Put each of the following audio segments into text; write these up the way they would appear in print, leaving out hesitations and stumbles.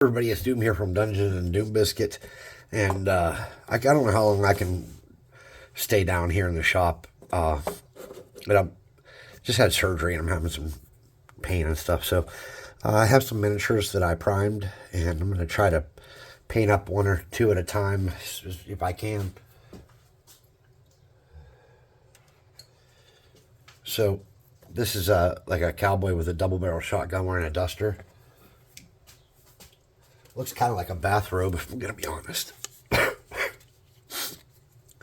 Everybody, it's Doom here from Dungeon and Doom Biscuit, and I don't know how long I can stay down here in the shop. But I just had surgery and I'm having some pain and stuff. So I have some miniatures that I primed, and I'm going to try to paint up one or two at a time if I can. So this is like a cowboy with a double barrel shotgun wearing a duster. Looks kind of like a bathrobe, if I'm going to be honest.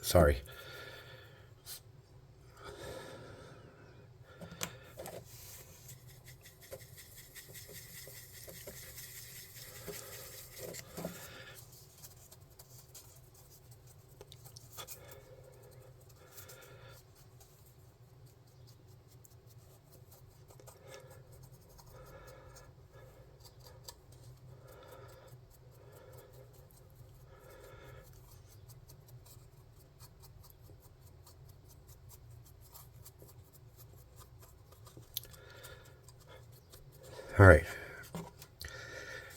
Sorry. All right.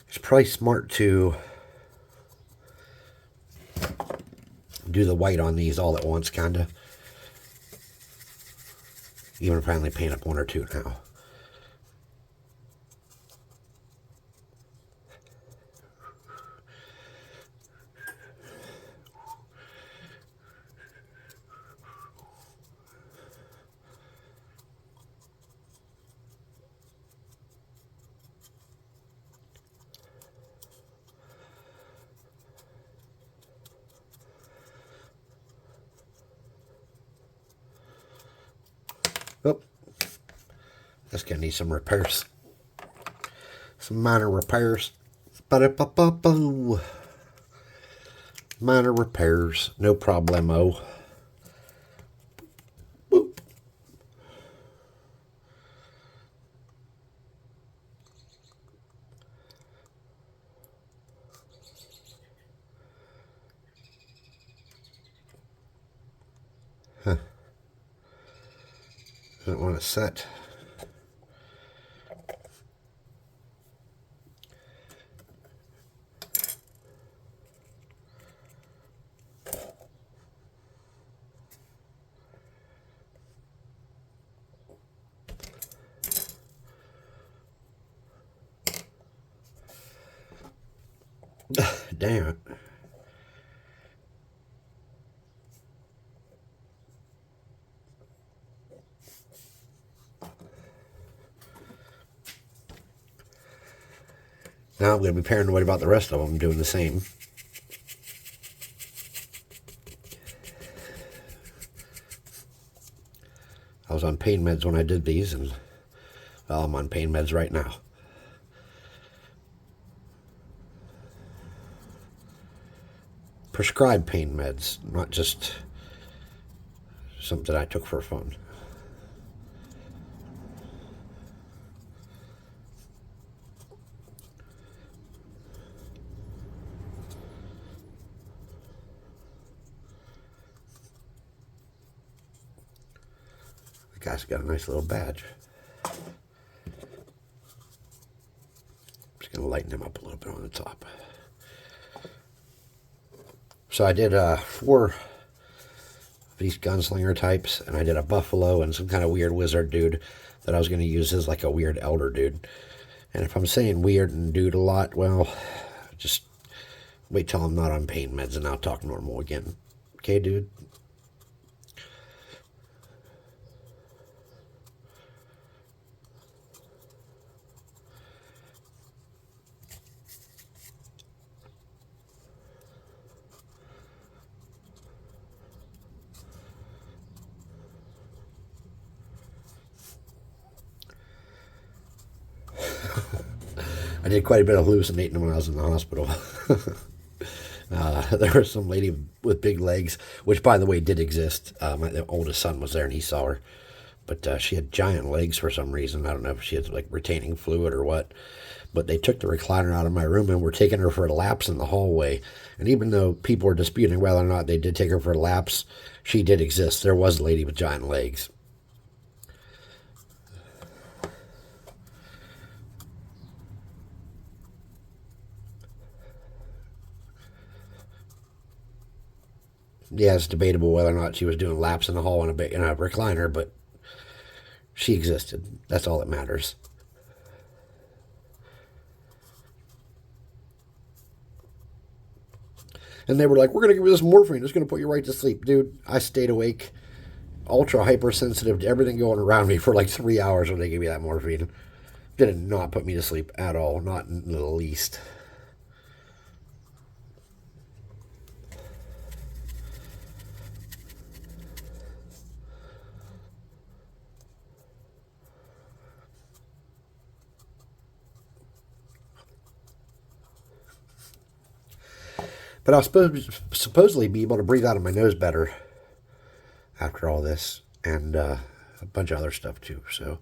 It's probably smart to do the white on these all at once, kind of. Even if I only paint up one or two now. Oh, that's gonna need some repairs. Some minor repairs. Ba-da-ba-ba-boo. Minor repairs, no problemo. Boop. Huh. Doesn't want to set. Damn it. Now I'm going to be paranoid about the rest of them doing the same. I was on pain meds when I did these, and well, I'm on pain meds right now. Prescribed pain meds, not just something I took for fun. The guy's got a nice little badge. Just going to lighten him up a little bit on the top. So I did 4 of these gunslinger types, and I did a buffalo and some kind of weird wizard dude that I was going to use as like a weird elder dude. And if I'm saying weird and dude a lot, well, just wait till I'm not on pain meds and I'll talk normal again. Okay, dude? I did quite a bit of hallucinating when I was in the hospital. There was some lady with big legs, which, by the way, did exist. My oldest son was there, and he saw her. But she had giant legs for some reason. I don't know if she had, like, retaining fluid or what. But they took the recliner out of my room and were taking her for laps in the hallway. And even though people were disputing whether or not they did take her for laps, she did exist. There was a lady with giant legs. Yeah, it's debatable whether or not she was doing laps in the hall in a recliner, but she existed. That's all that matters. And they were like, "We're gonna give you this morphine. It's gonna put you right to sleep, dude." I stayed awake, ultra hypersensitive to everything going around me for like 3 hours when they gave me that morphine. Did not put me to sleep at all, not in the least. But I'll supposedly be able to breathe out of my nose better after all this, and a bunch of other stuff too. So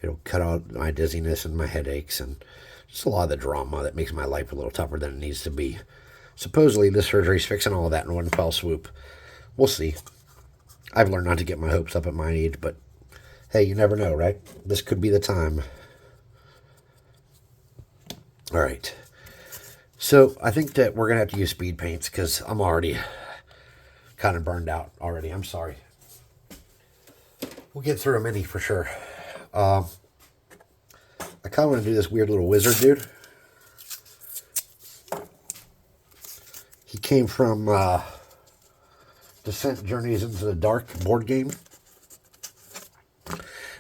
it'll cut out my dizziness and my headaches and just a lot of the drama that makes my life a little tougher than it needs to be. Supposedly, this surgery's fixing all that in one fell swoop. We'll see. I've learned not to get my hopes up at my age, but hey, you never know, right? This could be the time. All right. So I think that we're going to have to use speed paints because I'm already kind of burned out already. I'm sorry. We'll get through a mini for sure. I kind of want to do this weird little wizard dude. He came from Descent Journeys into the Dark board game.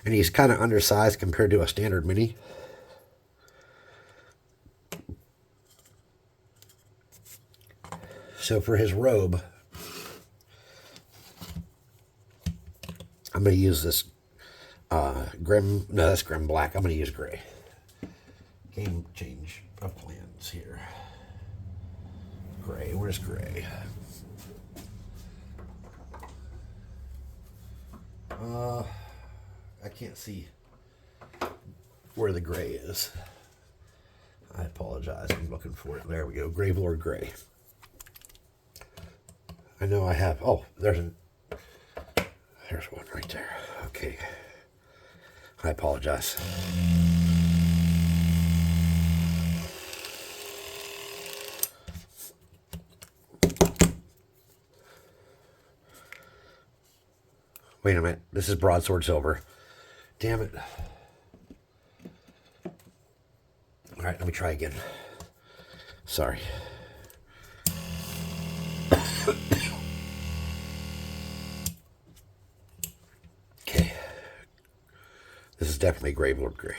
And he's kind of undersized compared to a standard mini. So for his robe, I'm going to use this that's Grim Black. I'm going to use gray. Game change of plans here. Gray, where's gray? I can't see where the gray is. I apologize. I'm looking for it. There we go. Gravelord Gray. I know I have. Oh, there's one right there. Okay. I apologize. Wait a minute. This is Broadsword Silver. Damn it. All right, let me try again. Sorry. Okay. This is definitely Gravelord Gray.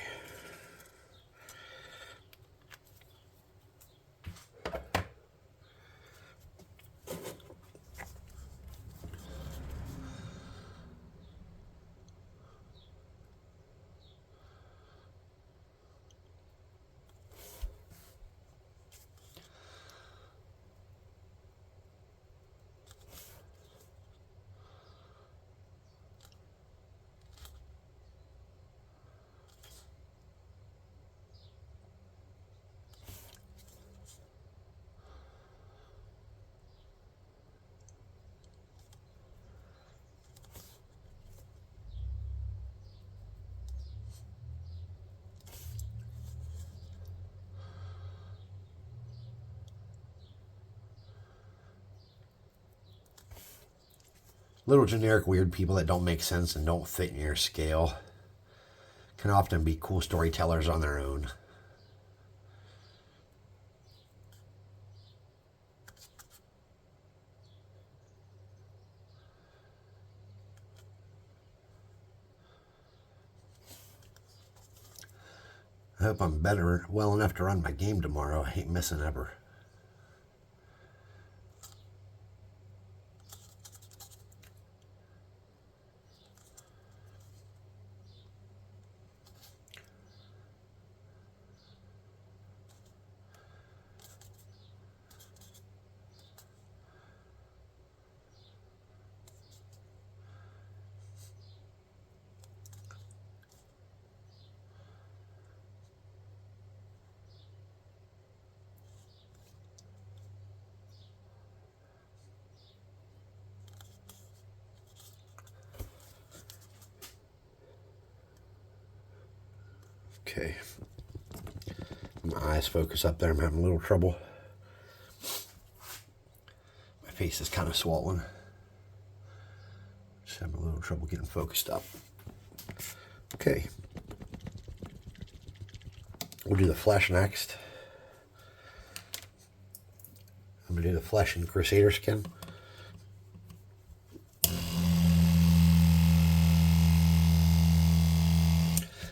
Little generic weird people that don't make sense and don't fit in your scale can often be cool storytellers on their own. I hope I'm well enough to run my game tomorrow. I hate missing ever. Okay. My eyes focus up there. I'm having a little trouble. My face is kind of swollen. Just having a little trouble getting focused up. Okay. We'll do the flesh next. I'm going to do the flesh and Crusader skin.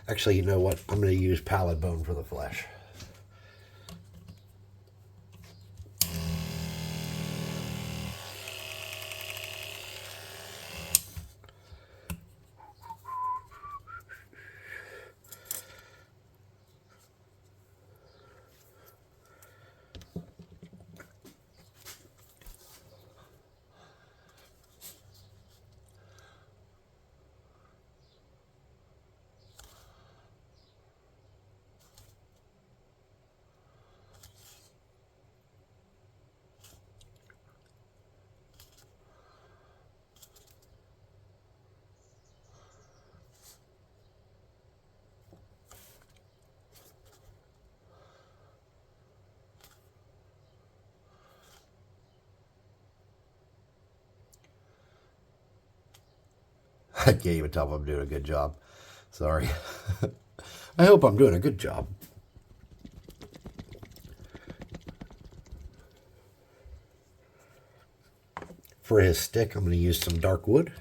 Actually, you know what? I'm going to use pallid bone for the flesh. I can't even tell if I'm doing a good job. Sorry. I hope I'm doing a good job. For his stick, I'm going to use some dark wood.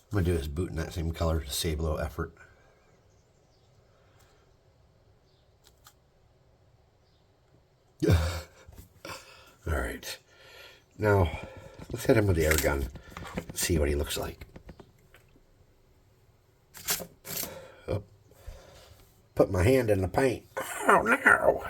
I'm going to do his boot in that same color to save a little effort. All right. Now, let's hit him with the air gun and see what he looks like. Oh. Put my hand in the paint. Oh, no.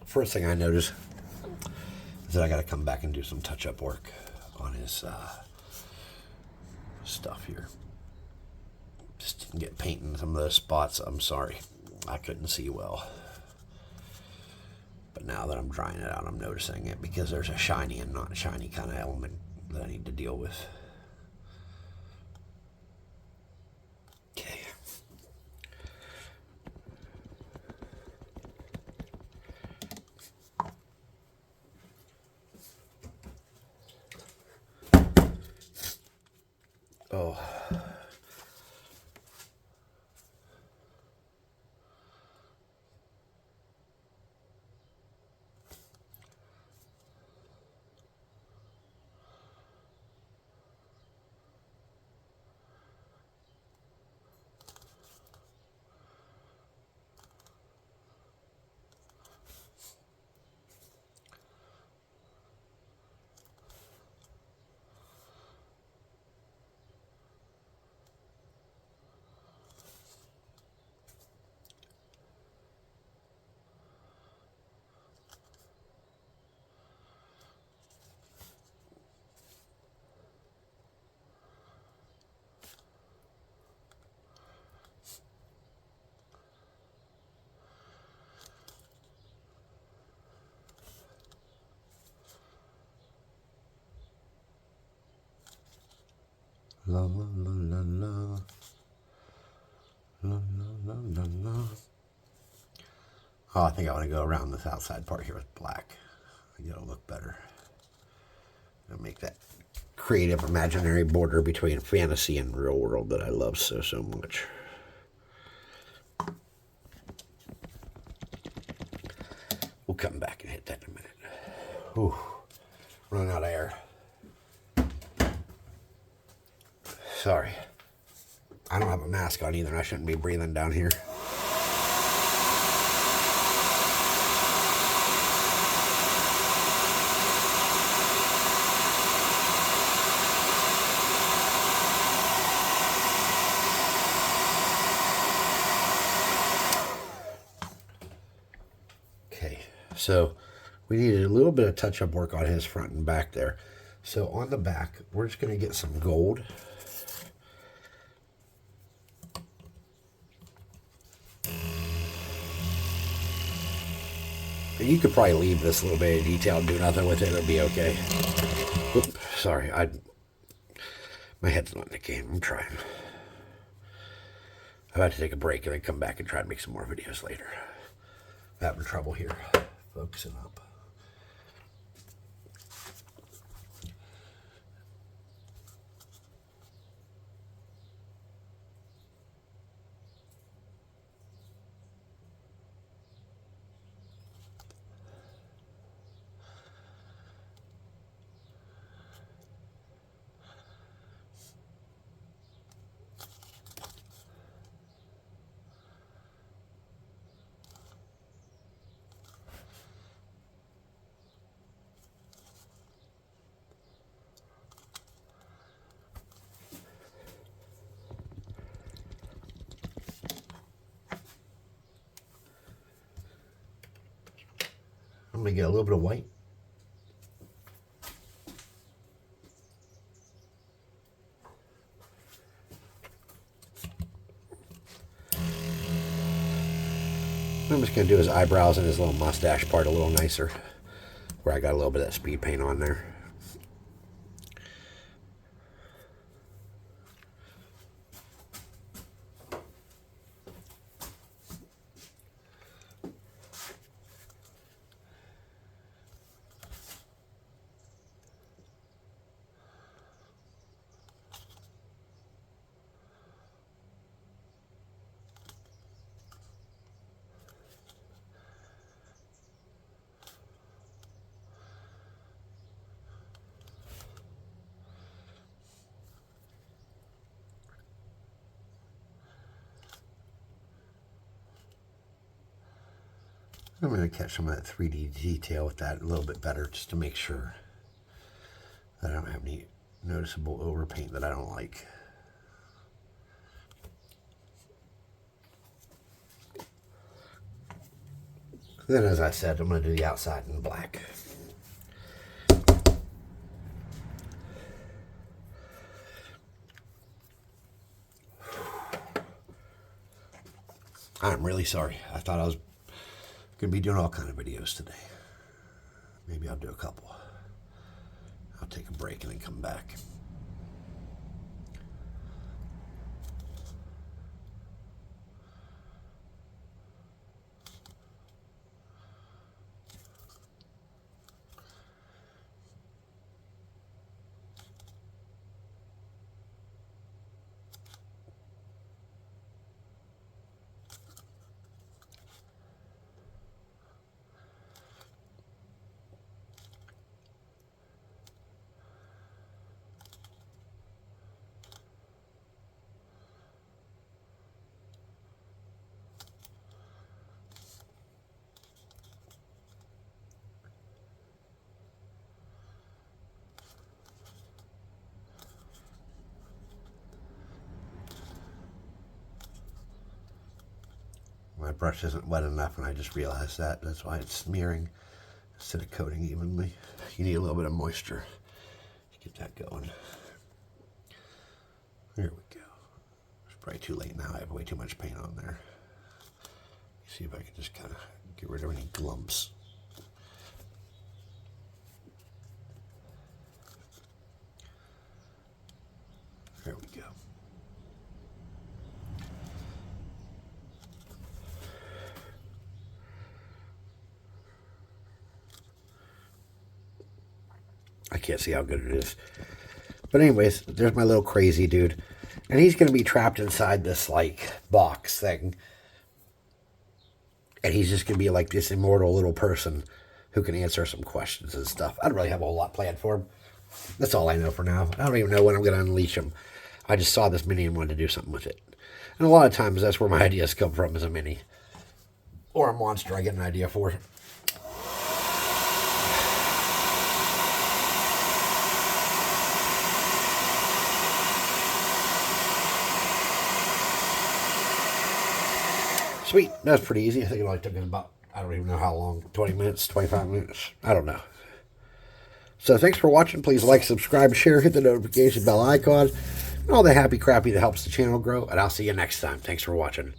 First thing I notice is that I got to come back and do some touch-up work on his stuff here. Just didn't get paint in some of those spots. I'm sorry. I couldn't see well. But now that I'm drying it out, I'm noticing it because there's a shiny and not shiny kind of element that I need to deal with. Okay. Oh. La la la la la. La la la la la. Oh, I think I want to go around this outside part here with black. I think it'll look better. I'll make that creative imaginary border between fantasy and real world that I love so much. Whew. Running out of air. Sorry. I don't have a mask on either, and I shouldn't be breathing down here. Okay, so we needed a little bit of touch-up work on his front and back there. So on the back, we're just going to get some gold. You could probably leave this little bit of detail and do nothing with it. It'll be okay. Oop, sorry, my head's not in the game. I'm trying. I've had to take a break and then come back and try to make some more videos later. I'm having trouble here focusing up. I'm going to get a little bit of white. I'm just going to do his eyebrows and his little mustache part a little nicer, where I got a little bit of that speed paint on there. I'm going to catch some of that 3D detail with that a little bit better, just to make sure that I don't have any noticeable overpaint that I don't like. Then, as I said, I'm going to do the outside in black. I'm really sorry. I thought I was going to be doing all kind of videos today. Maybe I'll do a couple. I'll take a break and then come back. My brush isn't wet enough, and I just realized that. That's why it's smearing instead of coating evenly. You need a little bit of moisture to get that going. There we go. It's probably too late now. I have way too much paint on there. See if I can just kind of get rid of any glumps. There we go. I can't see how good it is. But anyways, there's my little crazy dude. And he's going to be trapped inside this, like, box thing. And he's just going to be like this immortal little person who can answer some questions and stuff. I don't really have a whole lot planned for him. That's all I know for now. I don't even know when I'm going to unleash him. I just saw this mini and wanted to do something with it. And a lot of times that's where my ideas come from, is a mini. Or a monster I get an idea for. Sweet. That was pretty easy. I think it only took us about, I don't even know how long, 20 minutes, 25 minutes. I don't know. So thanks for watching. Please like, subscribe, share, hit the notification bell icon, and all the happy crappy that helps the channel grow. And I'll see you next time. Thanks for watching.